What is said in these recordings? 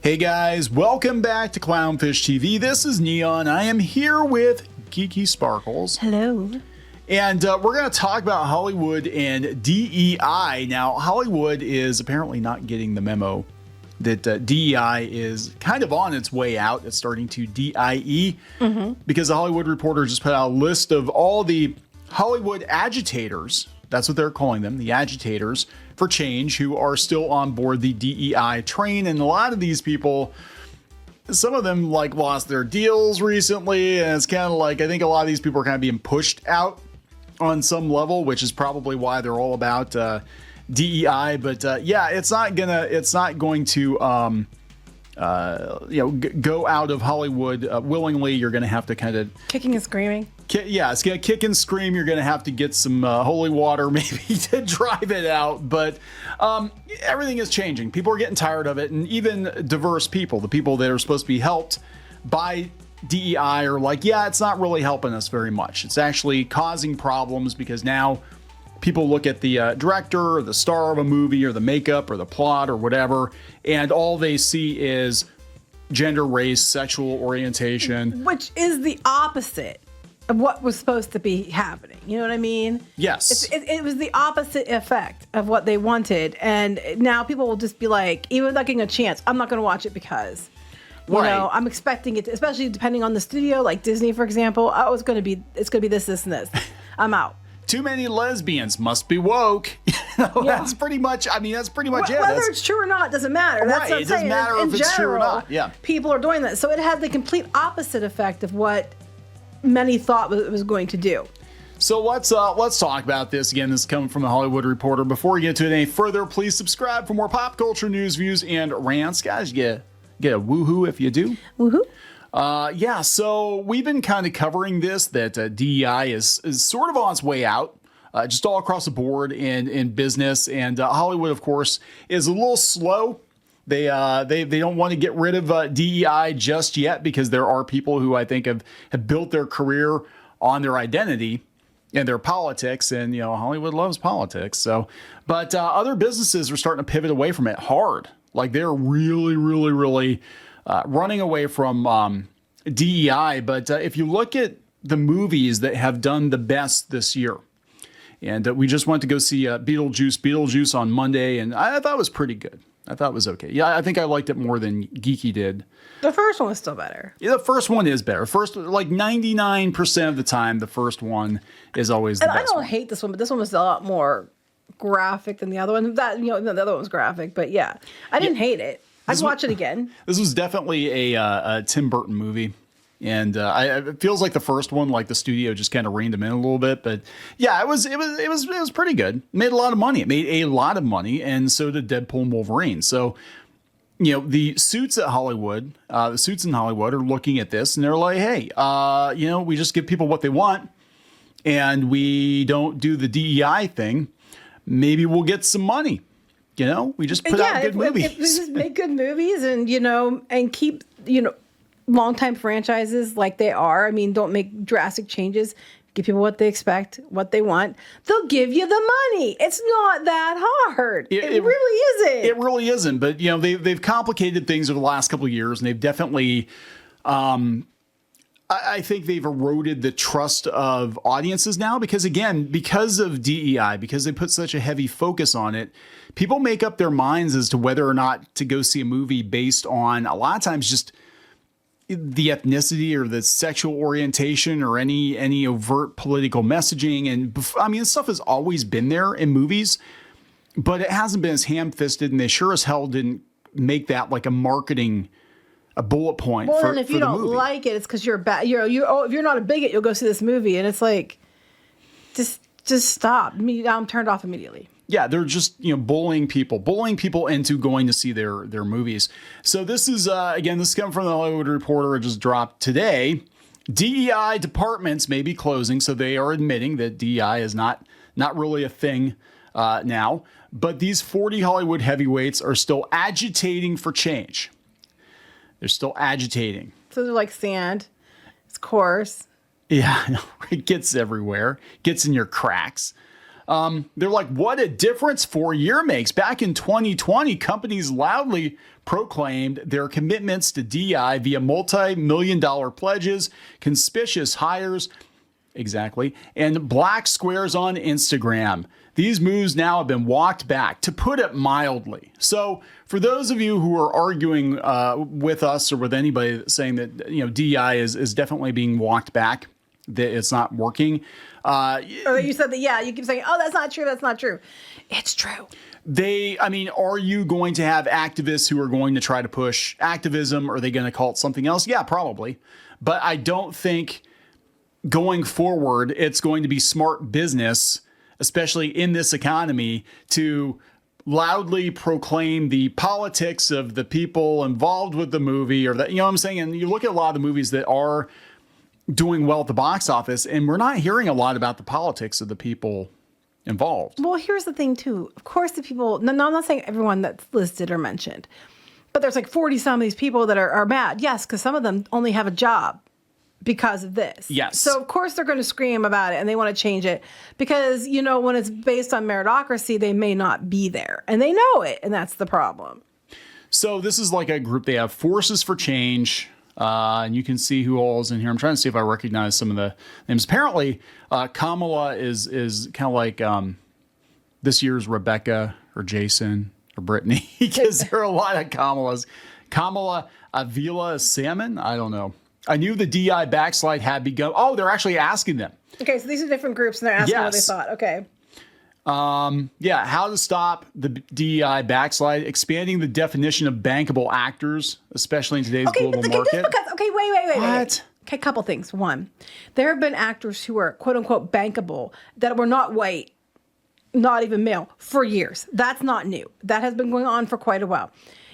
Hey guys, welcome back to Clownfish TV. This is Kneon. I am here with Geeky Sparkles. Hello. And we're going to talk about Hollywood and DEI. Now, Hollywood is apparently not getting the memo that DEI is kind of on its way out. It's starting to DIE because the Hollywood Reporter just put out a list of all the Hollywood agitators. That's what they're calling them, the agitators for change, who are still on board the DEI train. And a lot of these people, some of them like lost their deals recently. And it's kind of like, I think a lot of these people are kind of being pushed out on some level, which is probably why they're all about DEI. But yeah, it's not going to go out of Hollywood willingly. You're going to have to kind of Kicking and screaming. Yeah, it's going to kick and scream. You're going to have to get some holy water maybe to drive it out. But everything is changing. People are getting tired of it. And even diverse people, the people that are supposed to be helped by DEI, are like, yeah, it's not really helping us very much. It's actually causing problems because now people look at the director or the star of a movie or the makeup or the plot or whatever, and all they see is gender, race, sexual orientation. Which is the opposite of what was supposed to be happening. You know what I mean? Yes. It was the opposite effect of what they wanted. And now people will just be like, even without getting a chance, I'm not going to watch it because, you know, I'm expecting it, especially depending on the studio, like Disney, for example. Oh, it's going to be this, and this. I'm out. Too many lesbians must be woke. That's pretty much, that's pretty much it. Whether it's true or not doesn't matter. That's what I'm it doesn't saying. matter if it's true or not. Yeah. People are doing that. So it had the complete opposite effect of what many thought it was going to do. So let's talk about this. Again, this is coming from the Hollywood Reporter. Before we get to it any further, please subscribe for more pop culture news, views, and rants. Guys, get a woohoo if you do. Woohoo. Yeah, so we've been kind of covering this, that DEI is sort of on its way out, just all across the board in business. And Hollywood, of course, is a little slow. They don't want to get rid of DEI just yet because there are people who I think have built their career on their identity and their politics. And, Hollywood loves politics. So, but other businesses are starting to pivot away from it hard. Like they're really, really, really running away from DEI. But if you look at the movies that have done the best this year, and we just went to go see Beetlejuice on Monday, and I thought it was pretty good. I thought it was okay. Yeah, I think I liked it more than Geeky did. The first one was still better. Yeah, the first one is better. First, like 99% of the time, the first one is always the best. I don't hate this one, but this one was a lot more graphic than the other one. The other one was graphic, but yeah, I didn't hate it. I'd watch it again. This was definitely a Tim Burton movie. And it feels like the first one, like the studio just kind of reined them in a little bit. But yeah, it was pretty good. Made a lot of money. It made a lot of money. And so did Deadpool and Wolverine. So, the suits in Hollywood are looking at this and they're like, hey, we just give people what they want and we don't do the DEI thing. Maybe we'll get some money. We just put out good movies. If we just make good movies and, and keep, long-time franchises like they are. I mean, don't make drastic changes. Give people what they expect, what they want. They'll give you the money. It's not that hard. It really isn't. It really isn't. But, they've complicated things over the last couple of years, and they've definitely, I think they've eroded the trust of audiences now because of DEI, because they put such a heavy focus on it, people make up their minds as to whether or not to go see a movie based on, a lot of times, just the ethnicity or the sexual orientation or any overt political messaging. And this stuff has always been there in movies, but it hasn't been as ham-fisted, and they sure as hell didn't make that like a bullet point. Well, for, and if for you the don't movie. like it, it's because you're bad. If you're not a bigot, you'll go see this movie, and it's like, just stop. I'm turned off immediately. Yeah, they're just, bullying people into going to see their movies. So this is, again, this is coming from the Hollywood Reporter. It just dropped today. DEI departments may be closing, so they are admitting that DEI is not really a thing now. But these 40 Hollywood heavyweights are still agitating for change. They're still agitating. So they're like sand. It's coarse. Yeah, it gets everywhere. Gets in your cracks. They're like, what a difference 4 year makes. Back in 2020, companies loudly proclaimed their commitments to DEI via multi-million-dollar pledges, conspicuous hires, exactly, and black squares on Instagram. These moves now have been walked back, to put it mildly. So for those of you who are arguing with us or with anybody saying that DEI is definitely being walked back, that it's not working. Or you said that, yeah, you keep saying, oh, that's not true, that's not true. It's true. Are you going to have activists who are going to try to push activism? Are they going to call it something else? Yeah, probably. But I don't think going forward, it's going to be smart business, especially in this economy, to loudly proclaim the politics of the people involved with the movie, or that, you know what I'm saying? And you look at a lot of the movies that are doing well at the box office, and we're not hearing a lot about the politics of the people involved. Well, here's the thing too. Of course, the people, no, I'm not saying everyone that's listed or mentioned, but there's like 40 some of these people that are mad. Yes, because some of them only have a job because of this. Yes. So of course they're going to scream about it and they want to change it because, when it's based on meritocracy, they may not be there and they know it. And that's the problem. So this is like a group. They have Forces for Change. And you can see who all is in here. I'm trying to see if I recognize some of the names. Apparently, Kamala is kind of like this year's Rebecca or Jason or Brittany, because there are a lot of Kamalas. Kamala Avila Salmon? I don't know. I knew the DEI backslide had begun. Oh, they're actually asking them. Okay, so these are different groups, and they're asking what they thought. Okay. Yeah, how to stop the DEI backslide, expanding the definition of bankable actors, especially in today's global market. Wait. What? Okay, couple things. One, there have been actors who are quote unquote bankable that were not white, not even male, for years. That's not new. That has been going on for quite a while.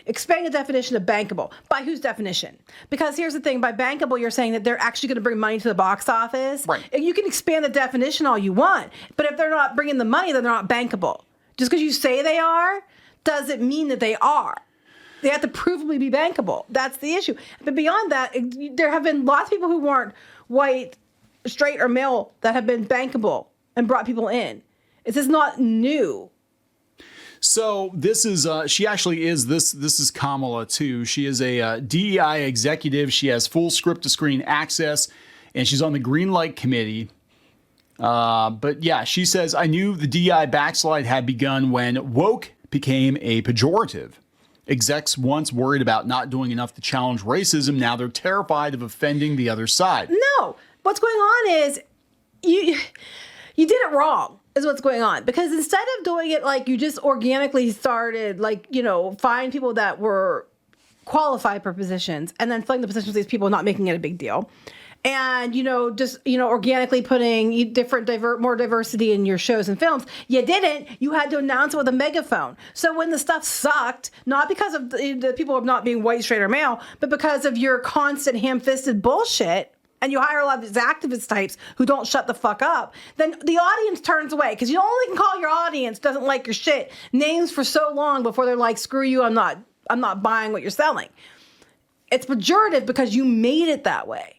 Expand the definition of bankable. By whose definition? Because here's the thing, by bankable, you're saying that they're actually going to bring money to the box office. Right. And you can expand the definition all you want, but if they're not bringing the money, then they're not bankable. Just because you say they are, doesn't mean that they are. They have to provably be bankable. That's the issue. But beyond that, there have been lots of people who weren't white, straight, or male that have been bankable and brought people in. This is not new. So this is she actually is this is Kamala too. She is a DEI executive. She has full script to screen access, and she's on the Green Light Committee. But yeah, she says, I knew the DEI backslide had begun when woke became a pejorative. Execs once worried about not doing enough to challenge racism. Now they're terrified of offending the other side. No, what's going on is you did it wrong. Is what's going on, because instead of doing it like you just organically started, like, find people that were qualified for positions and then filling the positions with these people, not making it a big deal, and organically putting more diversity in your shows and films. You didn't. You had to announce it with a megaphone. So when the stuff sucked, not because of the people of not being white, straight, or male, but because of your constant ham-fisted bullshit, and you hire a lot of these activist types who don't shut the fuck up, then the audience turns away, because you only can call your audience doesn't like your shit names for so long before they're like, screw you, I'm not buying what you're selling. It's pejorative because you made it that way.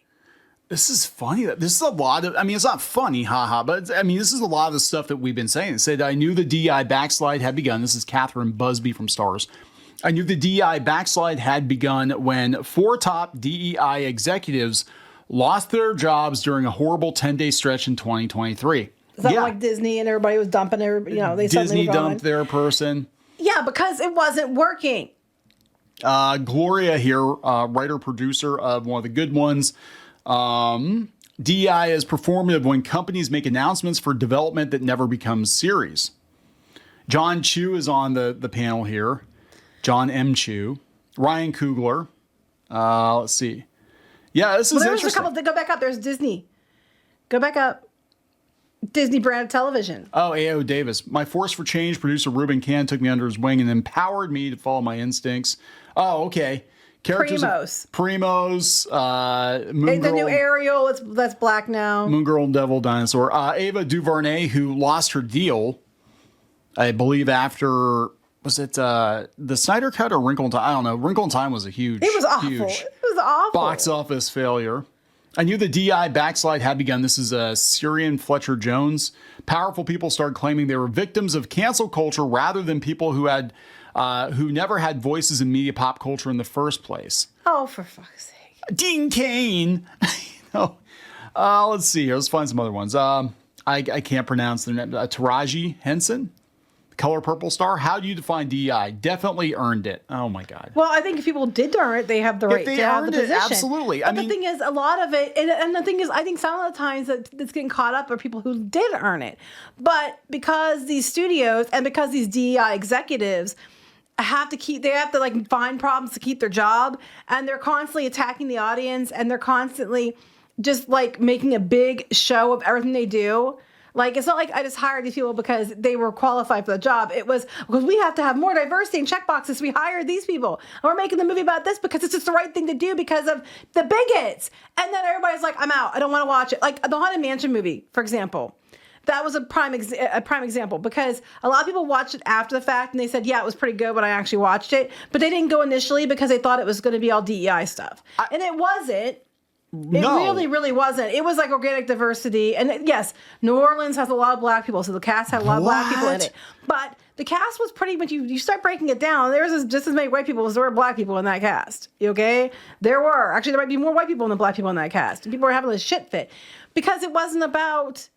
This is funny. This is a lot of, it's not funny, haha, but this is a lot of the stuff that we've been saying. It said, I knew the DEI backslide had begun. This is Catherine Busby from Stars. I knew the DEI backslide had begun when 4 top DEI executives lost their jobs during a horrible 10-day stretch in 2023. Is that like Disney and everybody was dumping everybody, Disney dumped their person. Yeah, because it wasn't working. Gloria here, writer-producer of one of the good ones. DEI is performative when companies make announcements for development that never becomes series. John Chu is on the panel here. John M. Chu. Ryan Coogler. Let's see. Yeah, this is interesting. There's a couple. Go back up. There's Disney. Go back up. Disney brand television. Oh, A.O. Davis. My Force for Change producer Ruben Can took me under his wing and empowered me to follow my instincts. Oh, okay. Primos. Moon the new Ariel. That's black now. Moon Girl and Devil Dinosaur. Ava DuVernay, who lost her deal, I believe after, was it the Snyder Cut or Wrinkle in Time? I don't know. Wrinkle in Time was a huge. It was awful. It was awful. Box office failure. I knew the DI backslide had begun. This is Syrian Fletcher Jones. Powerful people started claiming they were victims of cancel culture rather than people who never had voices in media pop culture in the first place. Oh, for fuck's sake. Dean Cain. Let's see here. Let's find some other ones. I can't pronounce their name. Taraji Henson. Color Purple Star. How do you define DEI? Definitely earned it. Oh my God. Well, I think if people did earn it, they have the right to have the position. Absolutely. But the thing is, a lot of it, and the thing is, I think some of the times that's getting caught up are people who did earn it. But because these studios and because these DEI executives they have to like find problems to keep their job, and they're constantly attacking the audience, and they're constantly just like making a big show of everything they do. Like, it's not like I just hired these people because they were qualified for the job. It was because we have to have more diversity and checkboxes. We hired these people. And we're making the movie about this because it's just the right thing to do because of the bigots. And then everybody's like, I'm out. I don't want to watch it. Like the Haunted Mansion movie, for example. That was a prime example because a lot of people watched it after the fact and they said, yeah, it was pretty good when I actually watched it. But they didn't go initially because they thought it was going to be all DEI stuff. And it wasn't. It really, really wasn't. It was like organic diversity. And yes, New Orleans has a lot of black people, so the cast had a lot of black people in it. But the cast was pretty much, you start breaking it down, there was just as many white people as there were black people in that cast. Okay? There were. Actually, there might be more white people than black people in that cast. People were having a shit fit. Because it wasn't about,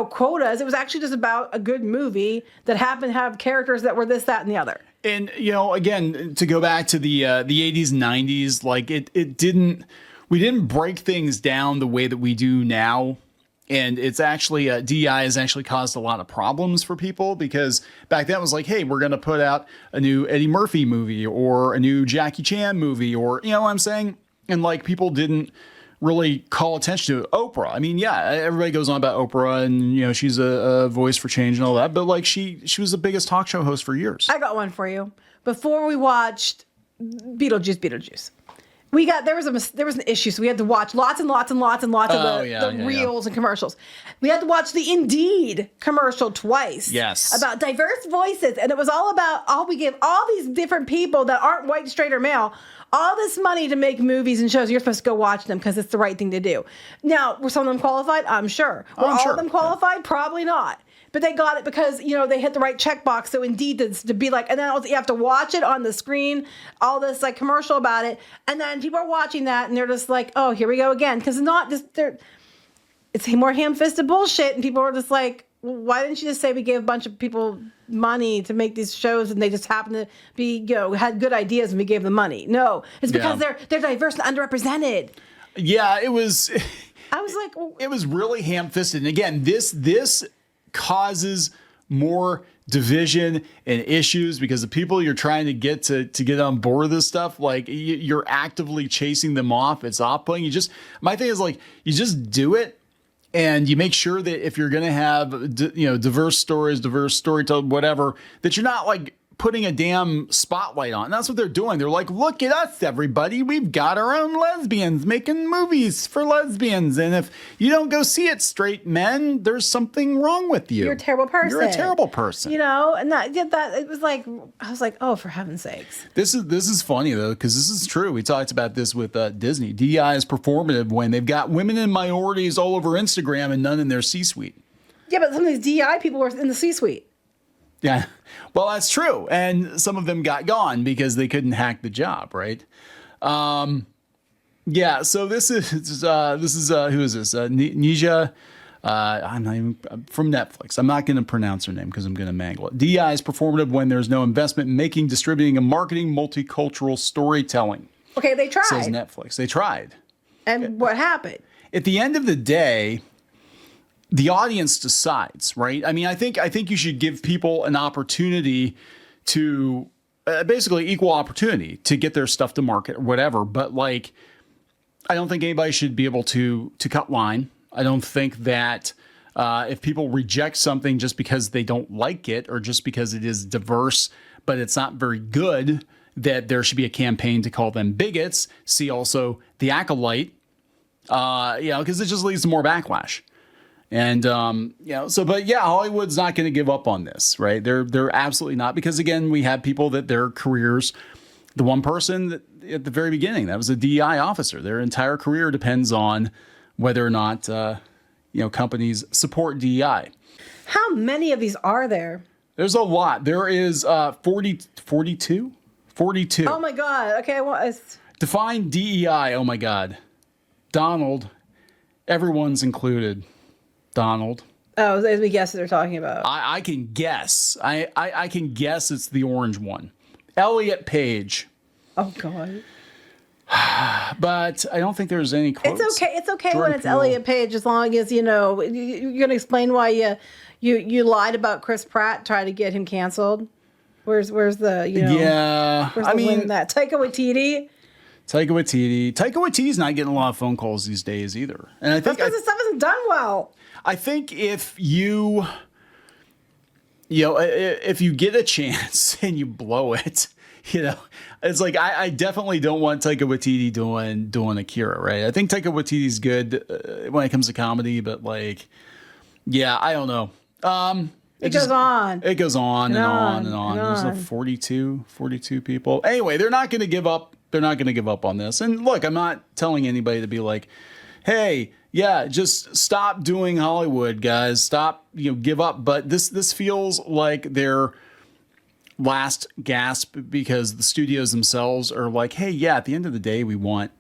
quotas. It was actually just about a good movie that happened to have characters that were this, that, and the other. And, again, to go back to the 80s, 90s, like we didn't break things down the way that we do now. And it's actually, DEI has actually caused a lot of problems for people because back then it was like, hey, we're going to put out a new Eddie Murphy movie or a new Jackie Chan movie or, you know what I'm saying? And like people didn't really call attention to Oprah. I mean, yeah, everybody goes on about Oprah and, she's a voice for change and all that. But like she was the biggest talk show host for years. I got one for you. Before we watched Beetlejuice. There was an issue, so we had to watch lots and lots of the reels and commercials. We had to watch the Indeed commercial twice. Yes. About diverse voices, and it was all about we give all these different people that aren't white, straight, or male all this money to make movies and shows. You're supposed to go watch them because it's the right thing to do. Now, were some of them qualified? I'm sure. Were all of them qualified? Probably not. But they got it because, they hit the right checkbox. So Indeed to be like, and then also you have to watch it on the screen, all this like commercial about it. And then people are watching that and they're just like, oh, here we go again. Because it's more ham-fisted bullshit. And people are just like, well, why didn't you just say we gave a bunch of people money to make these shows and they just happened to be, had good ideas and we gave them money? No, it's because they're diverse and underrepresented. Yeah, it was. I was like, it was really ham-fisted. And again, this causes more division and issues because the people you're trying to get on board with this stuff, like you're actively chasing them off. It's off-putting. My thing is like, you just do it and you make sure that if you're going to have, diverse stories, diverse storytelling, whatever, that you're not like putting a damn spotlight on. And that's what they're doing. They're like, look at us, everybody. We've got our own lesbians making movies for lesbians. And if you don't go see it, straight men, there's something wrong with you. You're a terrible person. You're a terrible person. And that it was like, I was like, oh, for heaven's sakes. This is funny though, because this is true. We talked about this with Disney. DEI is performative when they've got women and minorities all over Instagram and none in their C-suite. Yeah, but some of these DEI people were in the C-suite. Yeah, well, that's true. And some of them got gone because they couldn't hack the job, right? Yeah, so this is who is this? Nisha, I'm not even from Netflix. I'm not going to pronounce her name because I'm going to mangle it. DEI is performative when there's no investment in making, distributing, and marketing multicultural storytelling. Okay, they tried. Says Netflix. They tried. And what happened? At the end of the day, the audience decides, right? I mean, I think you should give people an opportunity to basically equal opportunity to get their stuff to market or whatever. But like, I don't think anybody should be able to cut line. I don't think that if people reject something just because they don't like it or just because it is diverse, but it's not very good, that there should be a campaign to call them bigots. See also The Acolyte, because it just leads to more backlash. And, but Hollywood's not going to give up on this, right? They're absolutely not, because again, we have people that their careers the one person that, at the very beginning, that was a DEI officer. Their entire career depends on whether or not, companies support DEI. How many of these are there? There's a lot. There is 42? 42. Oh my God. Okay. Define DEI. Oh my God. Donald. Everyone's included. Donald. Oh, as we guess they're talking about. I can guess. I can guess it's the orange one. Elliot Page. Oh God. But I don't think there's any quotes. It's okay. It's okay Jordan when it's Peele. Elliot Page, as long as you're going to explain why you lied about Chris Pratt, try to get him canceled. Where's the Yeah. Where's the win in that? Taika Waititi. Taika Waititi's not getting a lot of phone calls these days either. And I think That's because the stuff isn't done well. I think if if you get a chance and you blow it, it's like I definitely don't want Taika Waititi doing Akira, right? I think Taika Waititi's good when it comes to comedy, but I don't know. It goes on and on and on. There's like 42 people. Anyway, they're not going to give up. They're not going to give up on this. And look, I'm not telling anybody to be like, hey, yeah, just stop doing Hollywood, guys. Stop, give up. But this feels like their last gasp, because the studios themselves are like, hey, yeah, at the end of the day, we want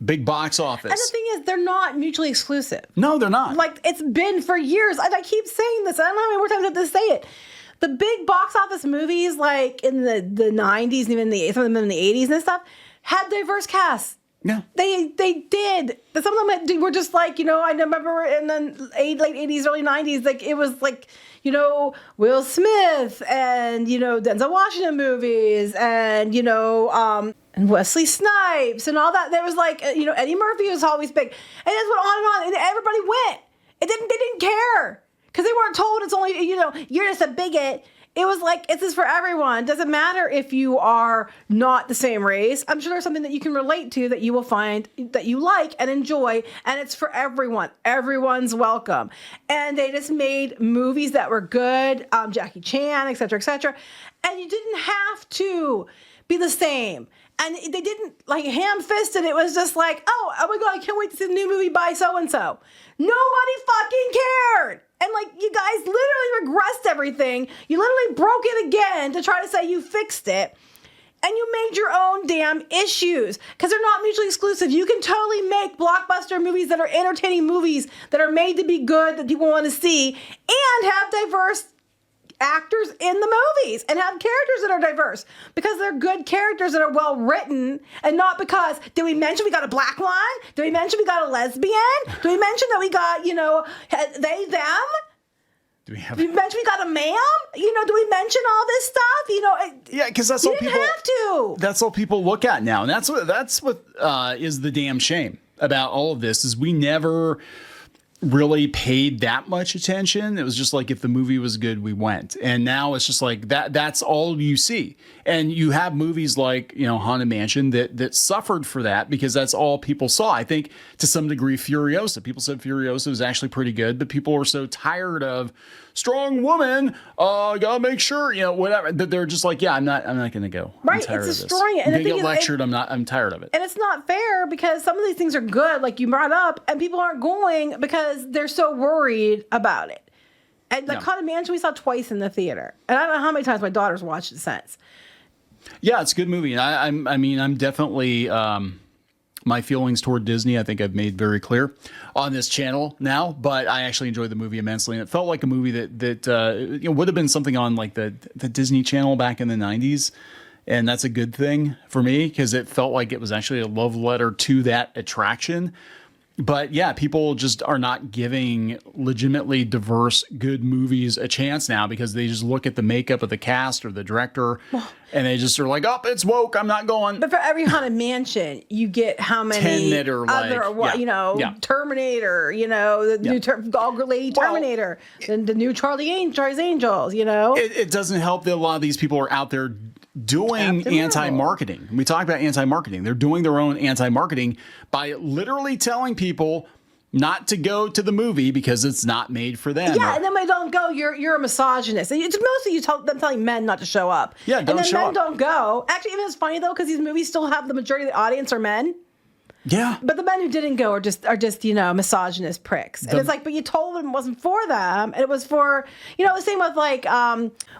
big box office. And the thing is, they're not mutually exclusive. No, they're not. It's been for years. And I keep saying this. I don't know how many more times I have to say it. The big box office movies, like in the 90s and even some of them in the 80s and stuff, had diverse casts. Yeah. They did. Some of them were just I remember in the late 80s, early 90s, it was Will Smith and, Denzel Washington movies and, and Wesley Snipes and all that. There was Eddie Murphy was always big. And it went on and everybody went. They didn't care because they weren't told it's only, you're just a bigot. It was this is for everyone. Doesn't matter if you are not the same race. I'm sure there's something that you can relate to that you will find that you like and enjoy, and it's for everyone. Everyone's welcome. And they just made movies that were good, Jackie Chan, et cetera, and you didn't have to be the same. And they didn't ham-fisted. It was just oh my God, I can't wait to see the new movie by so-and-so. Nobody fucking cared. And you guys literally regressed everything. You literally broke it again to try to say you fixed it. And you made your own damn issues because they're not mutually exclusive. You can totally make blockbuster movies that are entertaining movies that are made to be good, that people want to see, and have diverse actors in the movies and have characters that are diverse because they're good characters that are well written, and not because did we mention we got a black one? Did we mention we got a lesbian? Did we mention that we got they them? Did we mention we got a ma'am? Do we mention all this stuff? Yeah, because that's all people have to. That's all people look at now, and that's what is the damn shame about all of this is we never really paid that much attention. It was just if the movie was good, we went. And now it's just that's all you see. And you have movies like, Haunted Mansion that suffered for that because that's all people saw. I think to some degree Furiosa. People said Furiosa was actually pretty good, but people were so tired of strong woman, gotta make sure, whatever. That they're just I'm not gonna go. Right, I'm tired it's of destroying this. it. And I'm gonna get lectured. I'm tired of it. And it's not fair because some of these things are good, like you brought up, and people aren't going because they're so worried about it. And Haunted Mansion we saw twice in the theater, and I don't know how many times my daughter's watched it since. Yeah, it's a good movie. And I'm definitely my feelings toward Disney, I think I've made very clear on this channel now, but I actually enjoyed the movie immensely. And it felt like a movie that would have been something on the Disney Channel back in the 90s. And that's a good thing for me because it felt like it was actually a love letter to that attraction. But yeah, people just are not giving legitimately diverse, good movies a chance now because they just look at the makeup of the cast or the director and they just are like, oh, it's woke. I'm not going. But for every Haunted Mansion, you get how many 10 that are Terminator, the new All Lady Terminator, the new Charlie's Angels, It doesn't help that a lot of these people are out there doing anti-marketing. We talk about anti-marketing. They're doing their own anti-marketing by literally telling people not to go to the movie because it's not made for them. Yeah, and then when they don't go, you're a misogynist. And it's mostly them telling men not to show up. Yeah, don't and then show men up. don't go. Actually, even it's funny though, because these movies still have the majority of the audience are men. Yeah. But the men who didn't go are just misogynist pricks. And it's like, but you told them it wasn't for them. And it was for, the same with like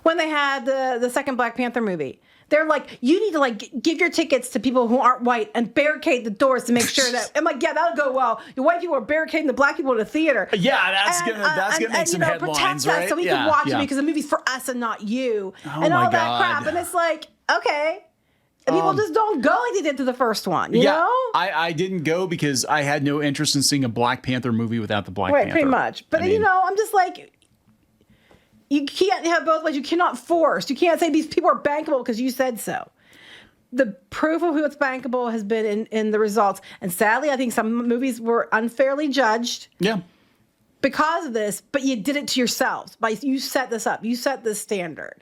when they had the second Black Panther movie. They're like, you need to like give your tickets to people who aren't white and barricade the doors to make sure that. I'm like, yeah, that'll go well. The white people are barricading the black people in the theater. Yeah, that's gonna make some headlines, protect right? us so we can watch it because the movie's for us and not you, and all that crap. And it's like, okay, and people just don't go like they did to the first one. You know? I didn't go because I had no interest in seeing a Black Panther movie without the Black Panther. Right, pretty much. But I'm just like. You can't have both ways. You cannot force. You can't say these people are bankable because you said so. The proof of who it's bankable has been in the results. And sadly, I think some movies were unfairly judged. Yeah. Because of this, but you did it to yourselves. You set this up. You set this standard.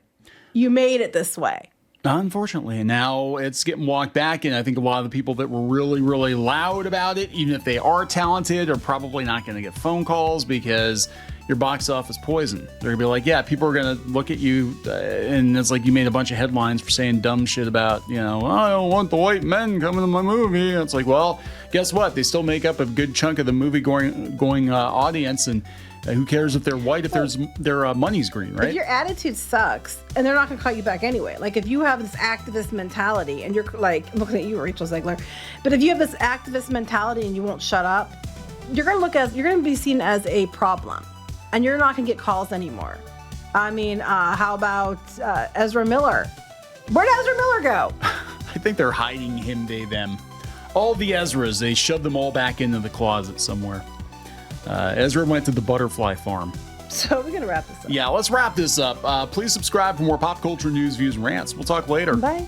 You made it this way. Unfortunately, and now it's getting walked back, and I think a lot of the people that were really, really loud about it, even if they are talented, are probably not going to get phone calls because your box office poison. They're going to be like, yeah, people are going to look at you, and it's like you made a bunch of headlines for saying dumb shit about, I don't want the white men coming to my movie. And it's like, well, guess what? They still make up a good chunk of the movie going audience, and who cares if they're white if their money's green, right? If your attitude sucks, and they're not going to call you back anyway. Like if you have this activist mentality, and you're like, I'm looking at you, Rachel Zegler, but if you have this activist mentality and you won't shut up, you're going to be seen as a problem, and you're not going to get calls anymore. I mean, how about Ezra Miller? Where'd Ezra Miller go? I think they're hiding him, they, them. All the Ezras, they shoved them all back into the closet somewhere. Ezra went to the butterfly farm. So we're going to wrap this up. Yeah, let's wrap this up. Please subscribe for more pop culture news, views, and rants. We'll talk later. Bye.